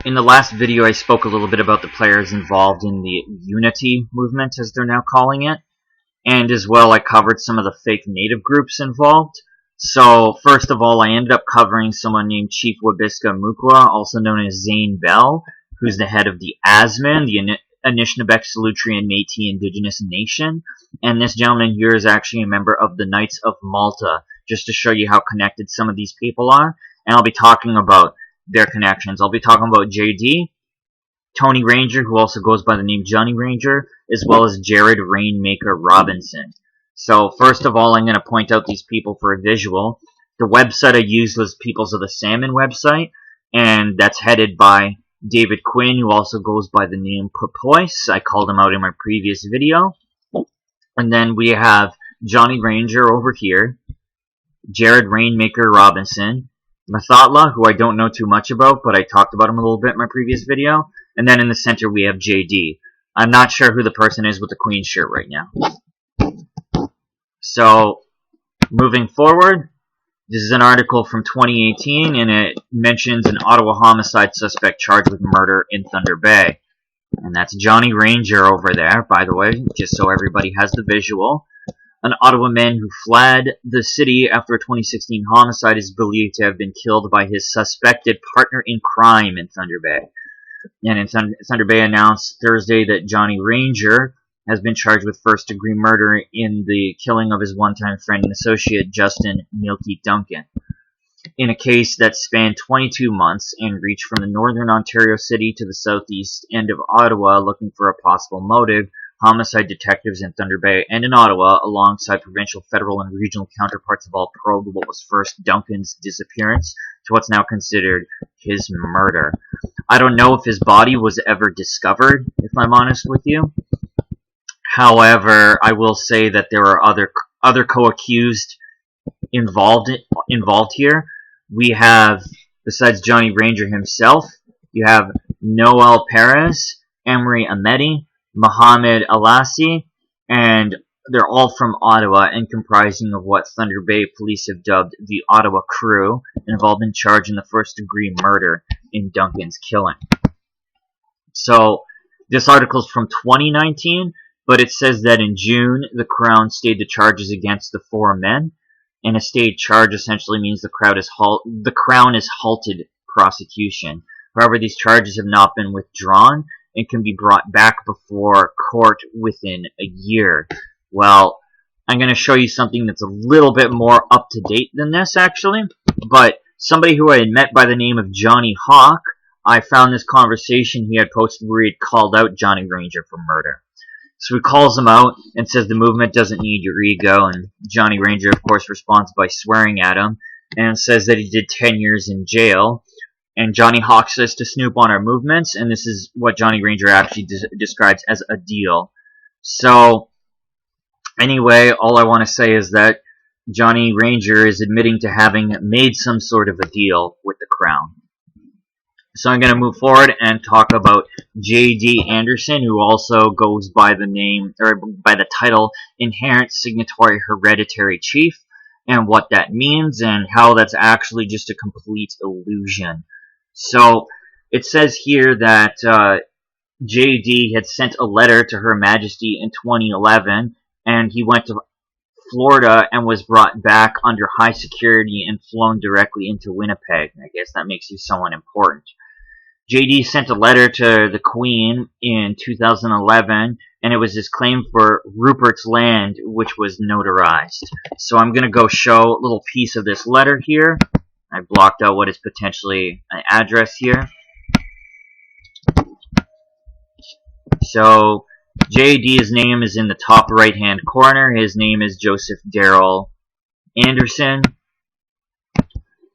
In the last video, I spoke a little bit about the players involved in the Unity movement, as they're now calling it. And as well, I covered some of the fake native groups involved. So, first of all, I ended up covering someone named Chief Wabiska Mukwa, also known as Zane Bell, who's the head of the Asman, the Anishinaabeg, Salutri, and Métis Indigenous Nation. And this gentleman here is actually a member of the Knights of Malta, just to show you how connected some of these people are. And I'll be talking about their connections. I'll be talking about JD, Tony Ranger, who also goes by the name Johnny Ranger, as well as Jared Rainmaker Robinson. So first of all, I'm going to point out these people for a visual. The website I used was Peoples of the Salmon website, and that's headed by David Quinn, who also goes by the name Papoise. I called him out in my previous video. And then we have Johnny Ranger over here, Jared Rainmaker Robinson, Mathatla, who I don't know too much about, but I talked about him a little bit in my previous video. And then in the center we have JD. I'm not sure who the person is with the Queen shirt right now. So, moving forward, this is an article from 2018, and it mentions an Ottawa homicide suspect charged with murder in Thunder Bay. And that's Johnny Ranger over there, by the way, just so everybody has the visual. An Ottawa man who fled the city after a 2016 homicide is believed to have been killed by his suspected partner in crime in Thunder Bay. And in Thunder Bay announced Thursday that Johnny Ranger has been charged with first-degree murder in the killing of his one-time friend and associate Justin Milky Duncan, in a case that spanned 22 months and reached from the northern Ontario city to the southeast end of Ottawa looking for a possible motive. Homicide detectives in Thunder Bay and in Ottawa, alongside provincial, federal, and regional counterparts, have all probed what was first Duncan's disappearance to what's now considered his murder. I don't know if his body was ever discovered, if I'm honest with you. However, I will say that there are other co-accused involved here. We have, besides Johnny Ranger himself, you have Noel Perez, Emery Ameti, Mohammed Alassi, and they're all from Ottawa and comprising of what Thunder Bay police have dubbed the Ottawa Crew, and have all been charged in the first-degree murder in Duncan's killing. So, this article is from 2019, but it says that in June, the Crown stayed the charges against the four men, and a stayed charge essentially means the Crown has halted prosecution. However, these charges have not been withdrawn, and can be brought back before court within a year. Well, I'm going to show you something that's a little bit more up-to-date than this, actually. But somebody who I had met by the name of Johnny Hawk, I found this conversation he had posted where he had called out Johnny Ranger for murder. So he calls him out and says the movement doesn't need your ego, and Johnny Ranger, of course, responds by swearing at him and says that he did 10 years in jail. And Johnny Hawk says to snoop on our movements, and this is what Johnny Ranger actually describes as a deal. So, anyway, all I want to say is that Johnny Ranger is admitting to having made some sort of a deal with the Crown. So I'm going to move forward and talk about J.D. Anderson, who also goes by the name, or by the title, Inherent Signatory Hereditary Chief, and what that means, and how that's actually just a complete illusion. So, it says here that J.D. had sent a letter to Her Majesty in 2011, and he went to Florida and was brought back under high security and flown directly into Winnipeg. I guess that makes you someone important. J.D. sent a letter to the Queen in 2011, and it was his claim for Rupert's Land, which was notarized. So I'm going to go show a little piece of this letter here. I blocked out what is potentially an address here. So, JD's name is in the top right-hand corner. His name is Joseph Darrell Anderson.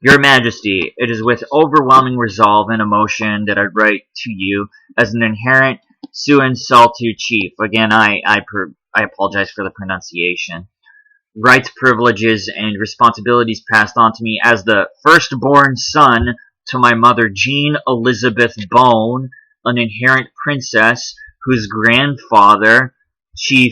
Your Majesty, it is with overwhelming resolve and emotion that I write to you as an inherent sua saltu chief. Again, I apologize for the pronunciation. Rights, privileges, and responsibilities passed on to me as the firstborn son to my mother Jean Elizabeth Bone, an inherent princess whose grandfather, Chief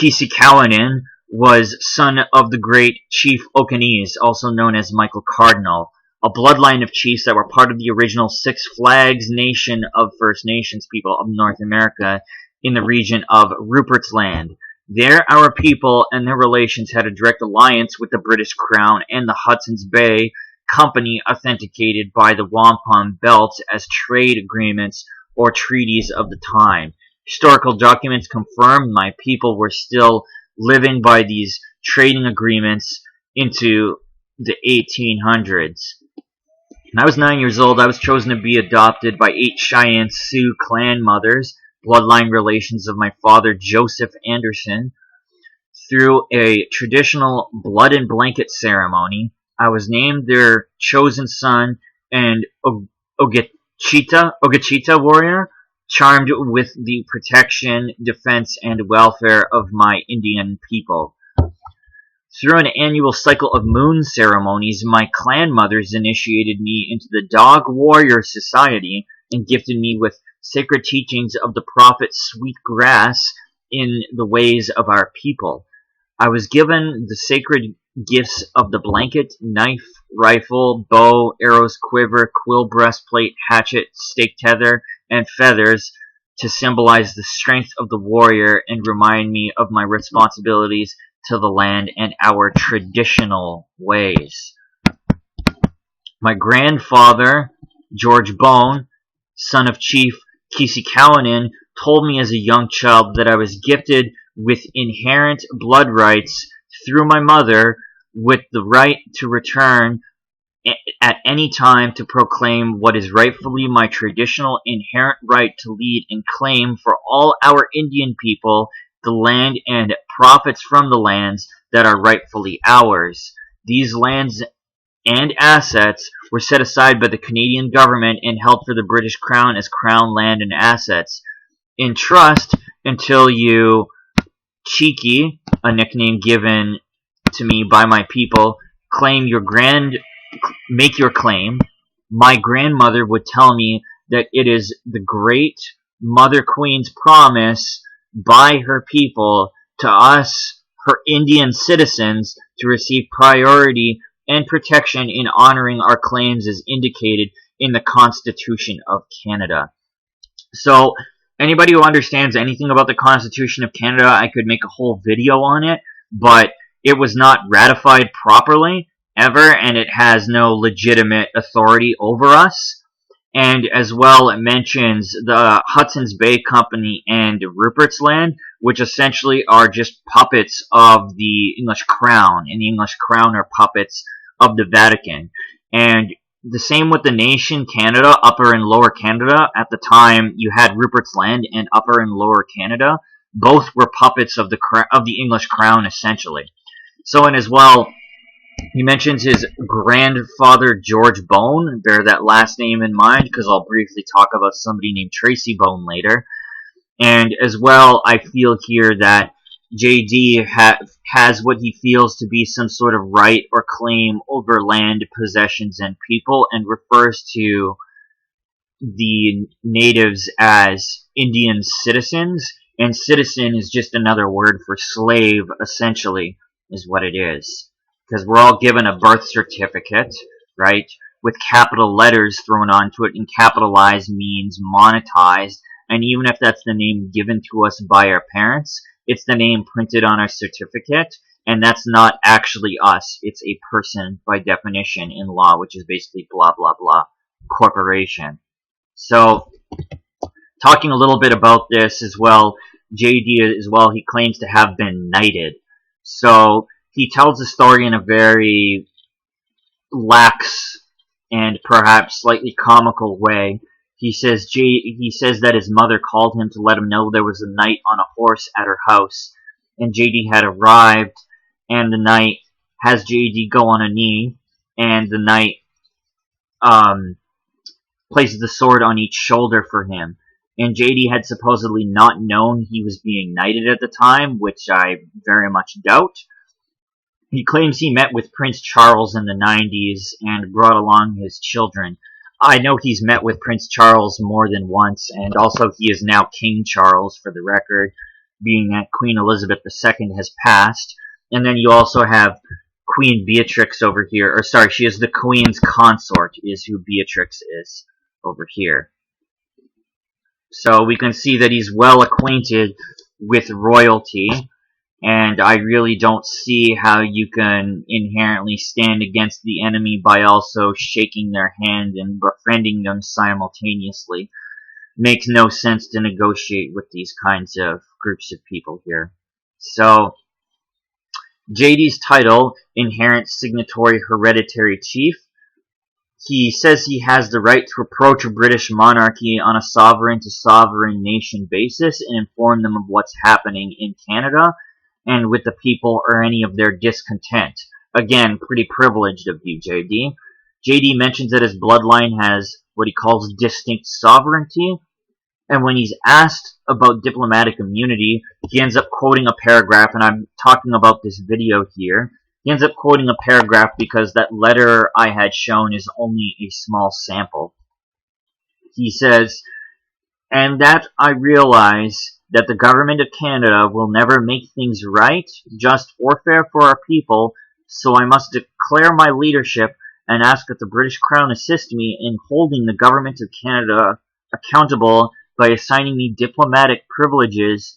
Kisikawanin, was son of the great Chief Okanese, also known as Michael Cardinal, a bloodline of chiefs that were part of the original Six Flags Nation of First Nations people of North America in the region of Rupert's Land. There, our people and their relations had a direct alliance with the British Crown and the Hudson's Bay Company, authenticated by the wampum belts as trade agreements or treaties of the time. Historical documents confirm my people were still living by these trading agreements into the 1800s. When I was 9 years old, I was chosen to be adopted by 8 Cheyenne Sioux clan mothers, bloodline relations of my father, Joseph Anderson. Through a traditional blood and blanket ceremony, I was named their chosen son and Ogachita warrior, charmed with the protection, defense, and welfare of my Indian people. Through an annual cycle of moon ceremonies, my clan mothers initiated me into the Dog Warrior Society and gifted me with sacred teachings of the prophet Sweetgrass in the ways of our people. I was given the sacred gifts of the blanket, knife, rifle, bow, arrows, quiver, quill, breastplate, hatchet, stake tether, and feathers to symbolize the strength of the warrior and remind me of my responsibilities to the land and our traditional ways. My grandfather, George Bone, son of Chief Kisikawanin, told me as a young child that I was gifted with inherent blood rights through my mother, with the right to return at any time to proclaim what is rightfully my traditional inherent right to lead and claim for all our Indian people the land and profits from the lands that are rightfully ours. These lands and assets were set aside by the Canadian government and held for the British Crown as Crown land and assets in trust until you, Cheeky, a nickname given to me by my people, make your claim. My grandmother would tell me that it is the great Mother Queen's promise by her people to us, her Indian citizens, to receive priority and protection in honoring our claims as indicated in the Constitution of Canada. So, anybody who understands anything about the Constitution of Canada, I could make a whole video on it, but it was not ratified properly ever, and it has no legitimate authority over us. And as well, it mentions the Hudson's Bay Company and Rupert's Land, which essentially are just puppets of the English Crown, and the English Crown are puppets of the Vatican. And the same with the nation Canada, Upper and Lower Canada. At the time, you had Rupert's Land and Upper and Lower Canada. Both were puppets of the English Crown, essentially. So, and as well, he mentions his grandfather, George Bone. Bear that last name in mind, because I'll briefly talk about somebody named Tracy Bone later. And as well, I feel here that JD has what he feels to be some sort of right or claim over land, possessions, and people, and refers to the natives as Indian citizens. And citizen is just another word for slave, essentially, is what it is. Because we're all given a birth certificate, right, with capital letters thrown onto it, and capitalized means monetized, and even if that's the name given to us by our parents, it's the name printed on our certificate, and that's not actually us. It's a person by definition in law, which is basically blah, blah, blah, corporation. So, talking a little bit about this as well, JD as well, he claims to have been knighted. So, he tells the story in a very lax and perhaps slightly comical way. He says that his mother called him to let him know there was a knight on a horse at her house, and JD had arrived, and the knight has JD go on a knee, and the knight places the sword on each shoulder for him. And JD had supposedly not known he was being knighted at the time, which I very much doubt. He claims he met with Prince Charles in the 90s and brought along his children. I know he's met with Prince Charles more than once, and also he is now King Charles, for the record, being that Queen Elizabeth II has passed. And then you also have Queen Beatrix over here, or sorry, she is the Queen's consort, is who Beatrix is over here. So we can see that he's well acquainted with royalty, and I really don't see how you can inherently stand against the enemy by also shaking their hand and befriending them simultaneously. Makes no sense to negotiate with these kinds of groups of people here. So, JD's title, Inherent Signatory Hereditary Chief. He says he has the right to approach a British monarchy on a sovereign-to-sovereign nation basis and inform them of what's happening in Canada and with the people or any of their discontent. Again, pretty privileged of you, JD. JD mentions that his bloodline has what he calls distinct sovereignty, and when he's asked about diplomatic immunity, he ends up quoting a paragraph, and I'm talking about this video here. He ends up quoting a paragraph because that letter I had shown is only a small sample. He says, "And that I realize that the government of Canada will never make things right, just, or fair for our people, so I must declare my leadership and ask that the British Crown assist me in holding the government of Canada accountable by assigning me diplomatic privileges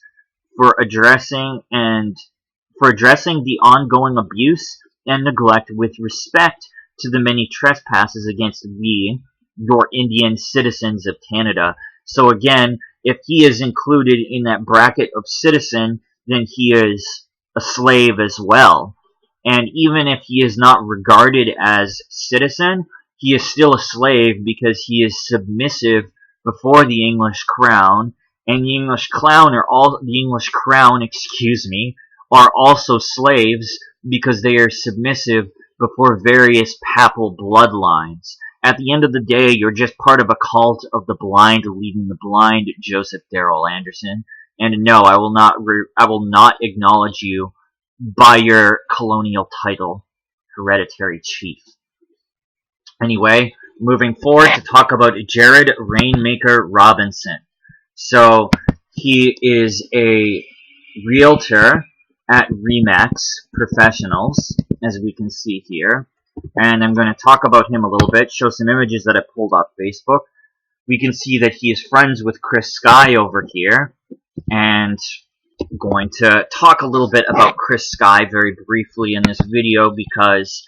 for addressing the ongoing abuse and neglect with respect to the many trespasses against we, your Indian citizens of Canada." So again, if he is included in that bracket of citizen, then he is a slave as well. And even if he is not regarded as citizen, he is still a slave because he is submissive before the English crown, and the English crown are also slaves because they are submissive before various papal bloodlines. At the end of the day, you're just part of a cult of the blind leading the blind, Joseph Darrell Anderson. And no, I will not acknowledge you by your colonial title, Hereditary Chief. Anyway, moving forward to talk about Jared Rainmaker Robinson. So, he is a realtor at Remax Professionals, as we can see here. And I'm going to talk about him a little bit, show some images that I pulled off Facebook. We can see that he is friends with Chris Sky over here. And I'm going to talk a little bit about Chris Sky very briefly in this video because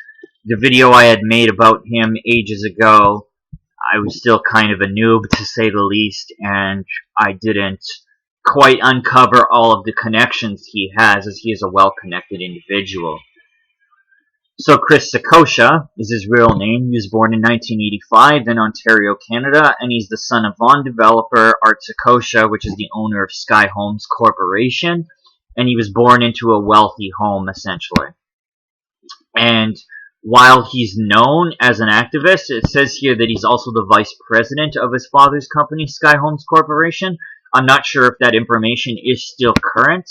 the video I had made about him ages ago, I was still kind of a noob to say the least, and I didn't quite uncover all of the connections he has, as he is a well-connected individual. So Chris Sakosha is his real name. He was born in 1985 in Ontario, Canada, and he's the son of Vaughan developer Art Sakosha, which is the owner of Sky Homes Corporation, and he was born into a wealthy home, essentially. And while he's known as an activist, it says here that he's also the vice president of his father's company, Sky Homes Corporation. I'm not sure if that information is still current.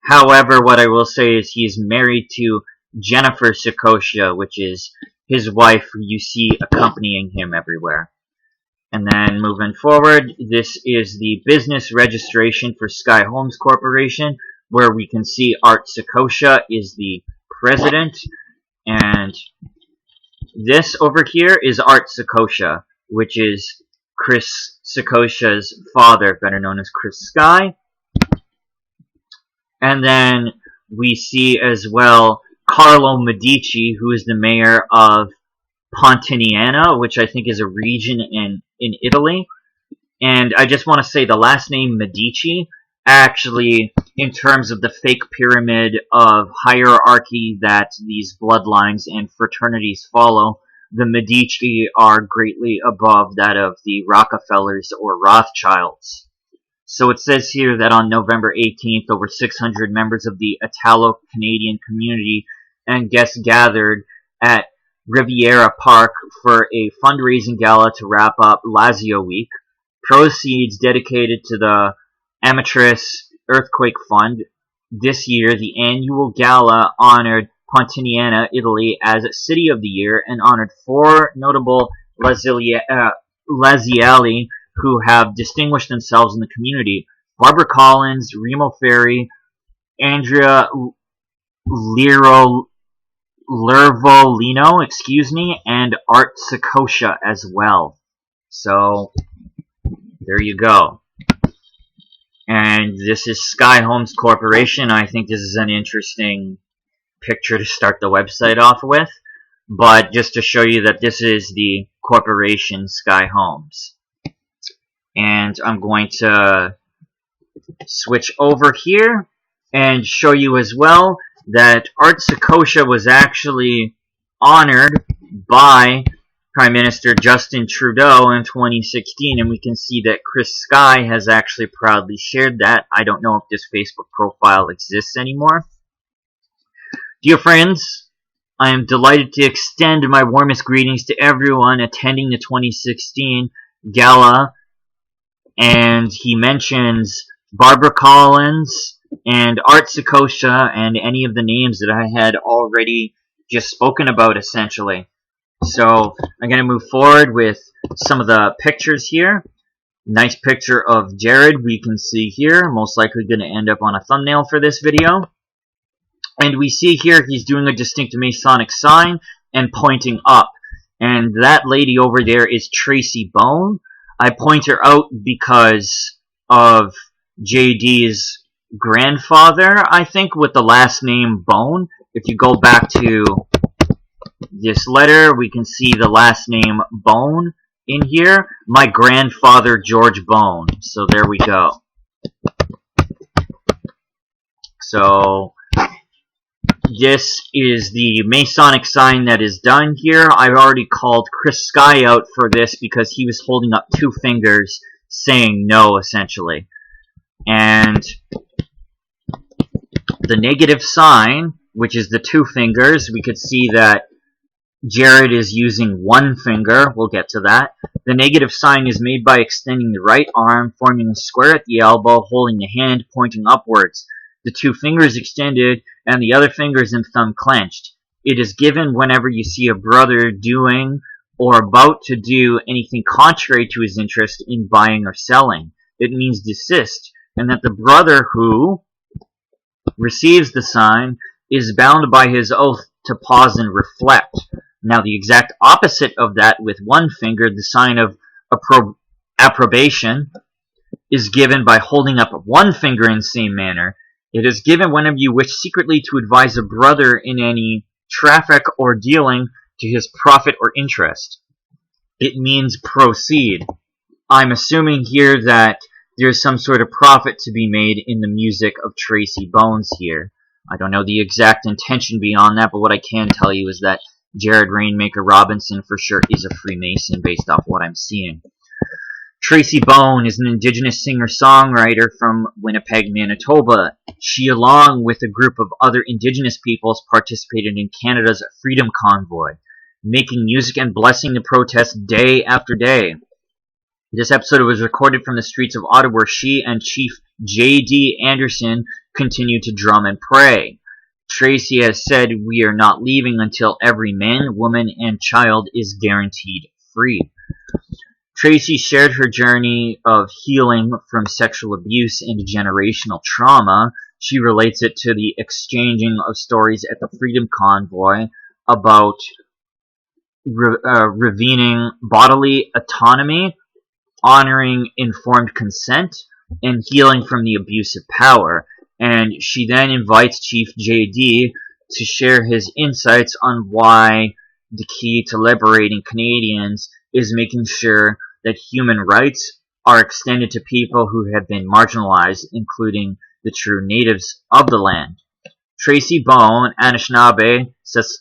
However, what I will say is he is married to Jennifer Sakosha, which is his wife, who you see accompanying him everywhere. And then moving forward, this is the business registration for Sky Homes Corporation, where we can see Art Sakosha is the president. And this over here is Art Sakosha, which is Chris Sakosha's father, better known as Chris Sky. And then we see as well Carlo Medici, who is the mayor of Pontiniana, which I think is a region in Italy. And I just want to say the last name Medici, actually, in terms of the fake pyramid of hierarchy that these bloodlines and fraternities follow, the Medici are greatly above that of the Rockefellers or Rothschilds. So it says here that on November 18th, over 600 members of the Italo-Canadian community and guests gathered at Riviera Park for a fundraising gala to wrap up Lazio Week. Proceeds dedicated to the Amatrice Earthquake Fund. This year, the annual gala honored Pontiniana, Italy, as City of the Year and honored 4 notable Laziali who have distinguished themselves in the community. Barbara Collins, Remo Ferri, Andrea Lervolino, excuse me, and Art Sakosha as well. So, there you go. And this is Sky Homes Corporation. I think this is an interesting picture to start the website off with. But just to show you that this is the corporation Sky Homes. And I'm going to switch over here and show you as well that Art Sakosha was actually honored by Prime Minister Justin Trudeau in 2016, and we can see that Chris Sky has actually proudly shared that. I don't know if this Facebook profile exists anymore. Dear friends, I am delighted to extend my warmest greetings to everyone attending the 2016 gala, and he mentions Barbara Collins and Art Sakosha and any of the names that I had already just spoken about, essentially. So I'm going to move forward with some of the pictures here. Nice picture of Jared we can see here, most likely going to end up on a thumbnail for this video. And we see here he's doing a distinct Masonic sign and pointing up. And that lady over there is Tracy Bone. I point her out because of JD's grandfather, I think, with the last name Bone. If you go back to this letter, we can see the last name Bone in here. My grandfather, George Bone. So there we go. So this is the Masonic sign that is done here. I've already called Chris Sky out for this because he was holding up two fingers saying no, essentially. And the negative sign, which is the two fingers, we could see that Jared is using one finger. We'll get to that. The negative sign is made by extending the right arm, forming a square at the elbow, holding the hand pointing upwards. The two fingers extended and the other fingers and thumb clenched. It is given whenever you see a brother doing or about to do anything contrary to his interest in buying or selling. It means desist, and that the brother who receives the sign is bound by his oath to pause and reflect. Now the exact opposite of that with one finger, the sign of approbation, is given by holding up one finger in the same manner. It is given whenever you wish secretly to advise a brother in any traffic or dealing to his profit or interest. It means proceed. I'm assuming here that there's some sort of profit to be made in the music of Tracy Bones here. I don't know the exact intention beyond that, but what I can tell you is that Jared Rainmaker Robinson for sure is a Freemason based off what I'm seeing. Tracy Bone is an Indigenous singer-songwriter from Winnipeg, Manitoba. She, along with a group of other Indigenous peoples, participated in Canada's Freedom Convoy, making music and blessing the protest day after day. This episode was recorded from the streets of Ottawa, where she and Chief J.D. Anderson continued to drum and pray. Tracy has said, "We are not leaving until every man, woman, and child is guaranteed free." Tracy shared her journey of healing from sexual abuse and generational trauma. She relates it to the exchanging of stories at the Freedom Convoy about revealing bodily autonomy, honoring informed consent, and healing from the abuse of power. And she then invites Chief J.D. to share his insights on why the key to liberating Canadians is making sure that human rights are extended to people who have been marginalized, including the true natives of the land. Tracy Bone, Anishinaabe, says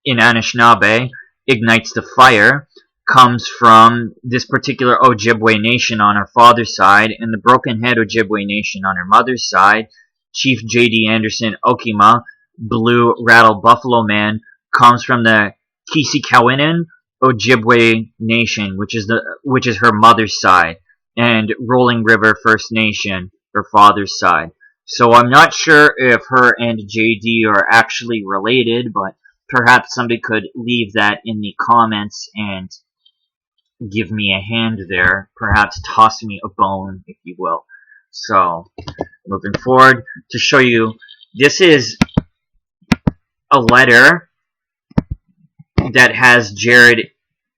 in Anishinaabe, ignites the fire, comes from this particular Ojibwe nation on her father's side, and the Broken Head Ojibwe nation on her mother's side. Chief J.D. Anderson, Okima, Blue Rattle Buffalo Man, comes from the Kisikawinin Ojibwe nation, which is her mother's side, and Rolling River First Nation, her father's side. So I'm not sure if her and JD are actually related, but perhaps somebody could leave that in the comments and give me a hand there. Perhaps toss me a bone, if you will. So, moving forward to show you, this is a letter that has Jared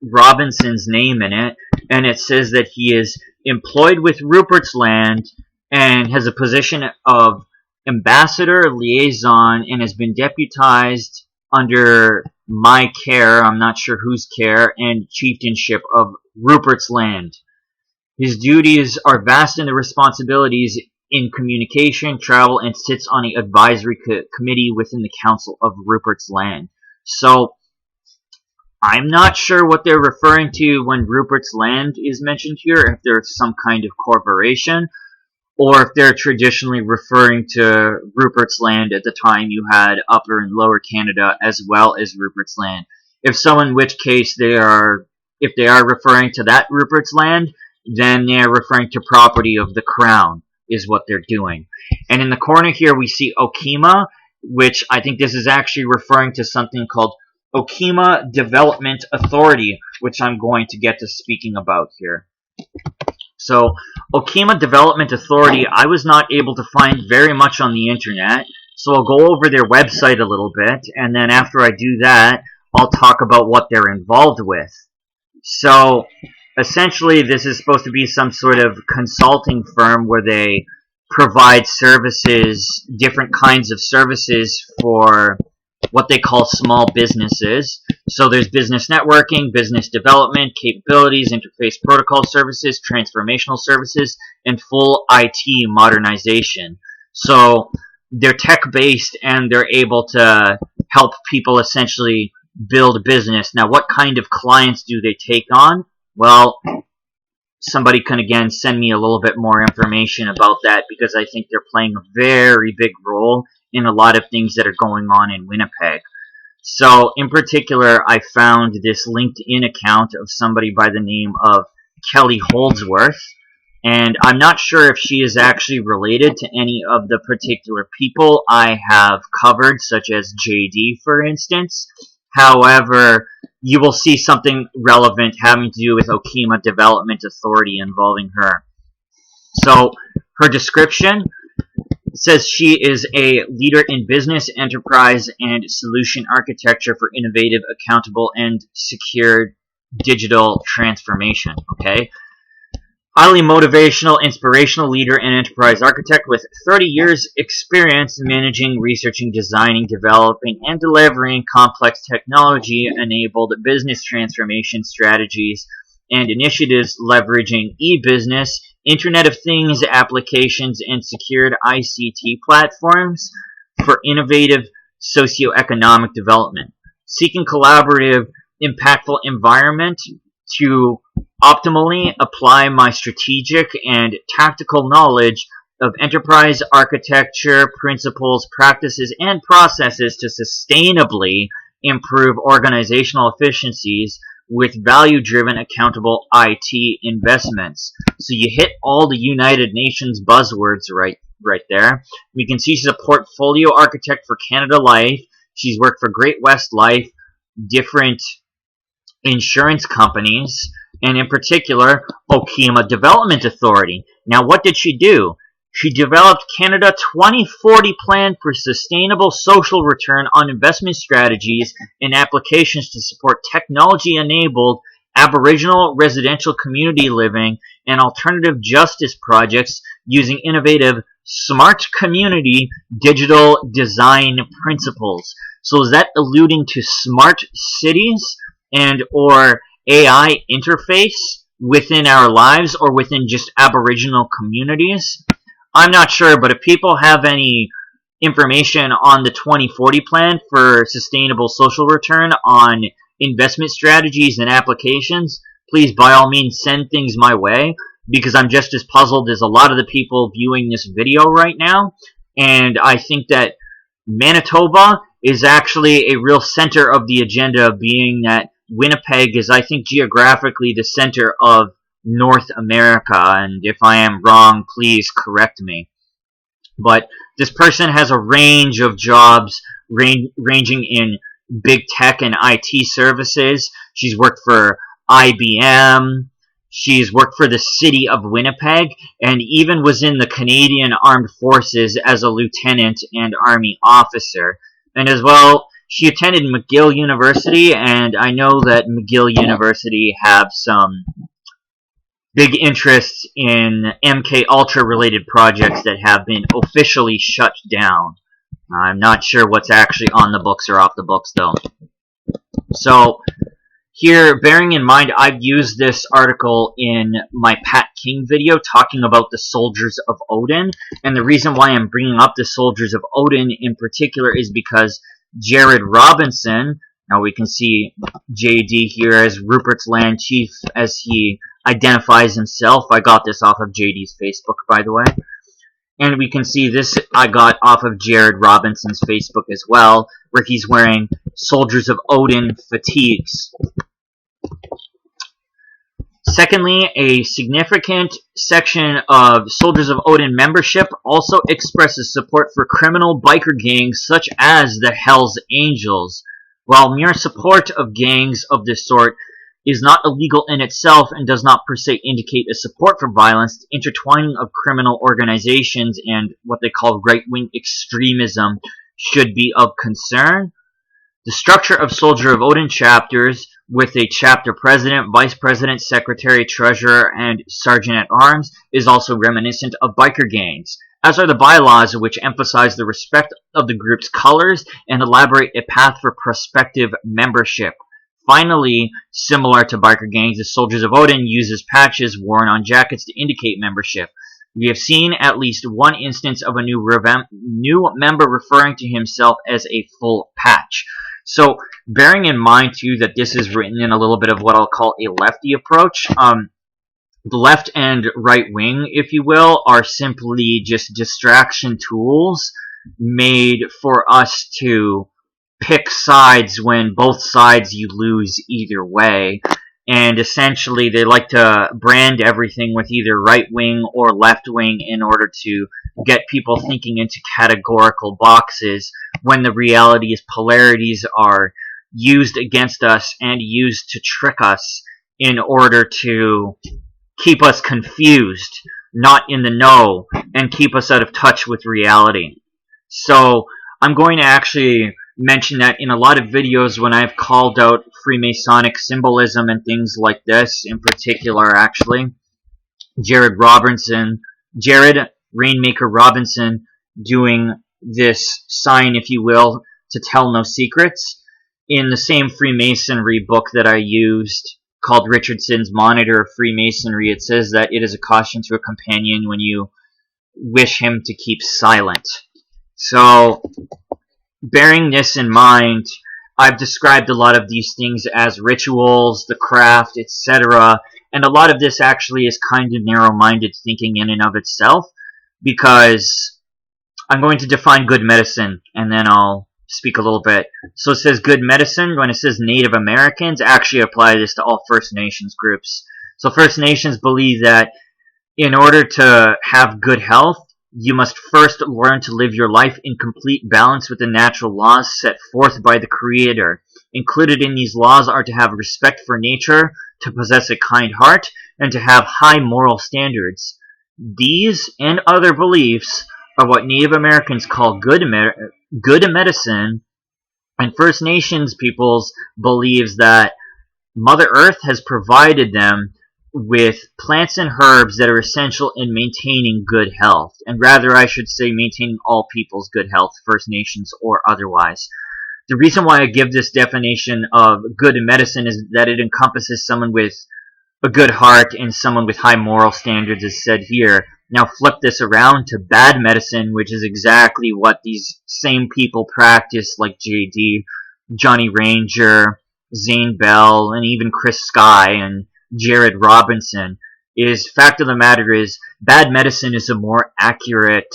Robinson's name in it, and it says that he is employed with Rupert's Land and has a position of ambassador liaison and has been deputized under my care, I'm not sure whose care, and chieftainship of Rupert's Land. His duties are vast in the responsibilities in communication, travel, and sits on the advisory committee within the Council of Rupert's Land. So, I'm not sure what they're referring to when Rupert's Land is mentioned here, if there's some kind of corporation, or if they're traditionally referring to Rupert's Land at the time you had Upper and Lower Canada as well as Rupert's Land. If so, in which case if they are referring to that Rupert's Land, then they're referring to property of the Crown, is what they're doing. And in the corner here we see Okima, which I think this is actually referring to something called Okima Development Authority, which I'm going to get to speaking about here. So, Okima Development Authority, I was not able to find very much on the internet, so I'll go over their website a little bit, and then after I do that, I'll talk about what they're involved with. So, essentially, this is supposed to be some sort of consulting firm where they provide services, different kinds of services for what they call small businesses. So there's business networking, business development, capabilities, interface protocol services, transformational services, and full IT modernization. So they're tech-based and they're able to help people essentially build a business. Now, what kind of clients do they take on? Well, somebody can again send me a little bit more information about that, because I think they're playing a very big role in a lot of things that are going on in Winnipeg. So, in particular, I found this LinkedIn account of somebody by the name of Kelly Holdsworth, and I'm not sure if she is actually related to any of the particular people I have covered, such as JD, for instance. However, you will see something relevant having to do with Okima Development Authority involving her. So, her description says she is a leader in business, enterprise, and solution architecture for innovative, accountable, and secure digital transformation. Okay? Highly motivational, inspirational leader and enterprise architect with 30 years experience managing, researching, designing, developing, and delivering complex technology-enabled business transformation strategies and initiatives leveraging e-business, Internet of Things applications, and secured ICT platforms for innovative socioeconomic development. Seeking collaborative, impactful environment to optimally apply my strategic and tactical knowledge of enterprise architecture, principles, practices, and processes to sustainably improve organizational efficiencies with value-driven, accountable IT investments. So you hit all the United Nations buzzwords right there. We can see she's a portfolio architect for Canada Life. She's worked for Great West Life, different insurance companies, and in particular, Okima Development Authority. Now, what did she do? She developed Canada 2040 Plan for Sustainable Social Return on Investment Strategies and applications to support technology-enabled Aboriginal residential community living and alternative justice projects using innovative smart community digital design principles. So is that alluding to smart cities and or AI interface within our lives or within just Aboriginal communities? I'm not sure, but if people have any information on the 2040 plan for sustainable social return on investment strategies and applications, please by all means send things my way, because I'm just as puzzled as a lot of the people viewing this video right now. And I think that Manitoba is actually a real center of the agenda, being that Winnipeg is, I think, geographically the center of North America, and if I am wrong, please correct me. But this person has a range of jobs ranging in big tech and IT services. She's worked for IBM, she's worked for the city of Winnipeg, and even was in the Canadian Armed Forces as a lieutenant and army officer. And as well, She attended McGill University, and I know that McGill University have some big interests in MK Ultra related projects that have been officially shut down. I'm not sure what's actually on the books or off the books though. So here, bearing in mind, I've used this article in my Pat King video talking about the Soldiers of Odin, and the reason why I'm bringing up the Soldiers of Odin in particular is because Jared Robinson, now we can see JD here as Rupert's Land Chief as he identifies himself. I got this off of JD's Facebook, by the way. And we can see this I got off of Jared Robinson's Facebook as well, where he's wearing Soldiers of Odin fatigues. Secondly, a significant section of Soldiers of Odin membership also expresses support for criminal biker gangs such as the Hells Angels. While mere support of gangs of this sort is not illegal in itself and does not per se indicate a support for violence, the intertwining of criminal organizations and what they call right-wing extremism should be of concern. The structure of Soldier of Odin chapters, with a chapter president, vice president, secretary, treasurer, and sergeant-at-arms, is also reminiscent of biker gangs, as are the bylaws, which emphasize the respect of the group's colors and elaborate a path for prospective membership. Finally, similar to biker gangs, the Soldiers of Odin uses patches worn on jackets to indicate membership. We have seen at least one instance of a new member referring to himself as a full patch. So, bearing in mind, too, that this is written in a little bit of what I'll call a lefty approach, the left and right wing, if you will, are simply just distraction tools made for us to pick sides when both sides you lose either way. And essentially, they like to brand everything with either right wing or left wing in order to get people thinking into categorical boxes, when the reality is polarities are used against us and used to trick us in order to keep us confused, not in the know, and keep us out of touch with reality. So I'm going to actually mention that in a lot of videos when I've called out Freemasonic symbolism and things like this, in particular actually, Jared Rainmaker Robinson doing this sign, if you will, to tell no secrets. In the same Freemasonry book that I used, called Richardson's Monitor of Freemasonry, it says that it is a caution to a companion when you wish him to keep silent. So, bearing this in mind, I've described a lot of these things as rituals, the craft, etc., and a lot of this actually is kind of narrow-minded thinking in and of itself, because I'm going to define good medicine, and then I'll speak a little bit. So it says good medicine. When it says Native Americans, actually apply this to all First Nations groups. So First Nations believe that in order to have good health, you must first learn to live your life in complete balance with the natural laws set forth by the Creator. Included in these laws are to have respect for nature, to possess a kind heart, and to have high moral standards. These and other beliefs are what Native Americans call good medicine, and First Nations peoples believes that Mother Earth has provided them with plants and herbs that are essential in maintaining good health, and rather I should say maintaining all people's good health, First Nations or otherwise. The reason why I give this definition of good medicine is that it encompasses someone with a good heart and someone with high moral standards, as said here. Now flip this around to bad medicine, which is exactly what these same people practice, like JD, Johnny Ranger, Zane Bell, and even Chris Sky and Jared Robinson. Fact of the matter is, bad medicine is a more accurate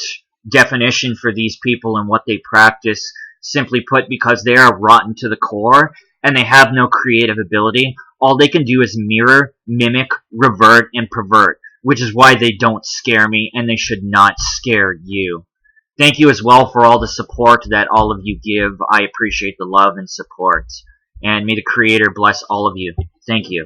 definition for these people and what they practice, simply put, because they are rotten to the core and they have no creative ability. All they can do is mirror, mimic, revert, and pervert, which is why they don't scare me and they should not scare you. Thank you as well for all the support that all of you give. I appreciate the love and support. And may the Creator bless all of you. Thank you.